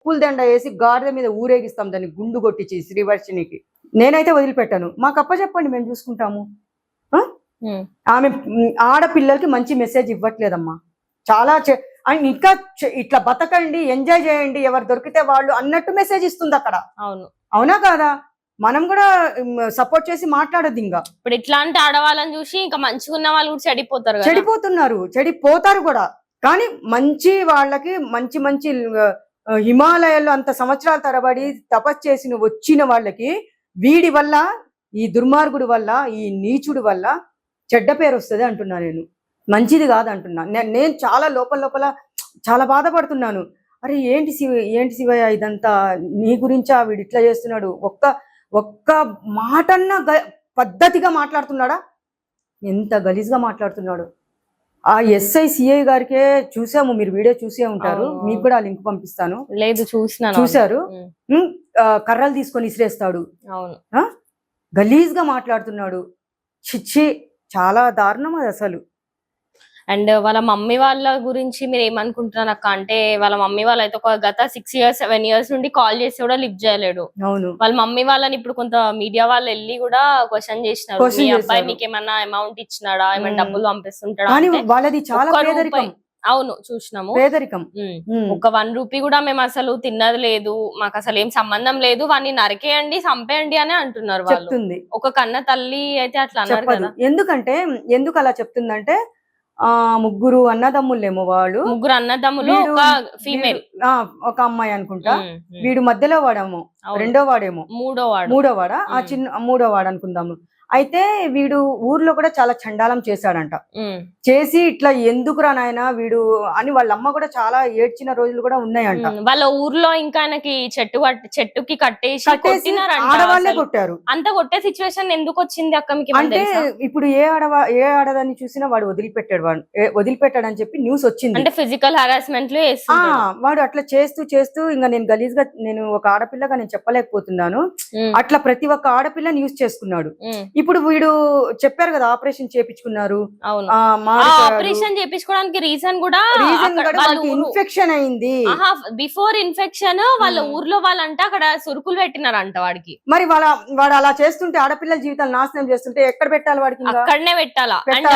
పూలదండ వేసి గాడిద మీద ఊరేగిస్తాం దాన్ని గుండు కొట్టించి శ్రీవర్షినికి. నేనైతే వదిలిపెట్టాను. మాకు అప్పచెప్పండి, మేము చూసుకుంటాము. ఆమె ఆడపిల్లలకి మంచి మెసేజ్ ఇవ్వట్లేదమ్మా. చాలా ఇంకా ఇట్లా బతకండి, ఎంజాయ్ చేయండి, ఎవరు దొరికితే వాళ్ళు అన్నట్టు మెసేజ్ ఇస్తుంది అక్కడ. అవునా కాదా? మనం కూడా సపోర్ట్ చేసి మాట్లాడద్దు. ఇంకా ఇప్పుడు ఇట్లాంటి ఆడవాళ్ళని చూసి ఇంకా మంచిగా ఉన్న వాళ్ళు కూడా చెడిపోతారు కూడా. కానీ మంచి వాళ్ళకి మంచి మంచి హిమాలయాల్లో అంత సంవత్సరాల తరబడి తపస్సు చేసి వచ్చిన వాళ్ళకి వీడి వల్ల, ఈ దుర్మార్గుడి వల్ల, ఈ నీచుడి వల్ల చెడ్డ పేరు వస్తుంది అంటున్నా. నేను మంచిది కాదు అంటున్నా. నేను చాలా లోపల చాలా బాధపడుతున్నాను. అరే ఏంటి శివయ్య ఇదంతా, నీ గురించా వీడు ఇట్లా చేస్తున్నాడు? ఒక్క మాటన్నా పద్ధతిగా మాట్లాడుతున్నాడా? ఎంత గలీజ్గా మాట్లాడుతున్నాడు. ఆ ఎస్ఐ సిఐ గారికే చూసాము, మీరు వీడియో చూసే ఉంటారు, మీకు కూడా లింక్ పంపిస్తాను. లేదు చూసారు. కర్రలు తీసుకొని ఇసిరేస్తాడు, గలీజ్గా మాట్లాడుతున్నాడు. చిచ్చి, చాలా దారుణం అది అసలు. అండ్ వాళ్ళ మమ్మీ వాళ్ళ గురించి మీరు ఏమనుకుంటున్నారు అక్క? అంటే వాళ్ళ మమ్మీ వాళ్ళు అయితే ఒక గత 6 years 7 years నుండి కాల్ చేసి కూడా లిఫ్ట్ చేయలేడు. అవును. వాళ్ళ మమ్మీ వాళ్ళని ఇప్పుడు కొంత మీడియా వాళ్ళు వెళ్ళి కూడా క్వశ్చన్ చేసినారు, మీ అబ్బాయి మీకు ఏమన్నా అమౌంట్ ఇచ్చినాడా, ఏమైనా డబ్బులు పంపిస్తుంటాడా? వాళ్ళది చాలా పేదరికం. అవును, చూసినాము. పేదరికం. ఒక 1 రూపీ కూడా మేము అసలు తిన్నది లేదు, మాకు అసలు ఏం సంబంధం లేదు, వాడిని నరికేయండి చంపేయండి అని అంటున్నారు వాళ్ళు. ఒక కన్న తల్లి అయితే అట్లా అన్నారు కదా. ఎందుకు అలా చెప్తుందంటే, 3 అన్నదమ్ములేమో వాళ్ళు. 3 అన్నదమ్ములు, ఒక ఫీమేల్, ఒక అమ్మాయి అనుకుంటా. వీడు మధ్యలో వాడేమో, రెండో వాడేమో, మూడో వాడ, ఆ చిన్న మూడో వాడు అనుకుందాము. అయితే వీడు ఊర్లో కూడా చాలా చండాలం చేశాడంట. చేసి ఇట్లా ఎందుకురా నాయన వీడు అని వాళ్ళ అమ్మ కూడా చాలా ఏడ్చిన రోజులు కూడా ఉన్నాయంట. వాళ్ళ ఊర్లో ఇంకా ఆయనకి చెట్టుకి కట్టేసి ఆడవాళ్ళే కొట్టారు. అంత కొట్టే సిచ్యువేషన్ ఎందుకు వచ్చింది అక్క మీకు? అంటే ఇప్పుడు ఏ ఆడదాన్ని చూసినా వాడు వదిలిపెట్టాడని చెప్పి న్యూస్ వచ్చింది. అంటే ఫిజికల్ హరాస్మెంట్ వాడు అట్లా చేస్తూ ఇంకా నేను గలీజ్గా, నేను ఒక ఆడపిల్లగా నేను చెప్పలేకపోతున్నాను, అట్లా ప్రతి ఒక్క ఆడపిల్లని యూజ్ చేసుకున్నాడు. ఇప్పుడు వీడు చెప్పారు కదా ఆపరేషన్ చేపించుకున్నారు. ఆపరేషన్ చేపించుకోవడానికి రీజన్ కూడా ఇన్ఫెక్షన్ అయింది. బిఫోర్ ఇన్ఫెక్షన్ వాళ్ళ ఊర్లో వాళ్ళంటే అక్కడ సురుకులు పెట్టినారంట వాడికి. మరి వాడు అలా చేస్తుంటే, ఆడపిల్లల జీవితాలు నాశనం చేస్తుంటే ఎక్కడ పెట్టాలి వాడికి? అక్కడనే పెట్టాలా? అట్లా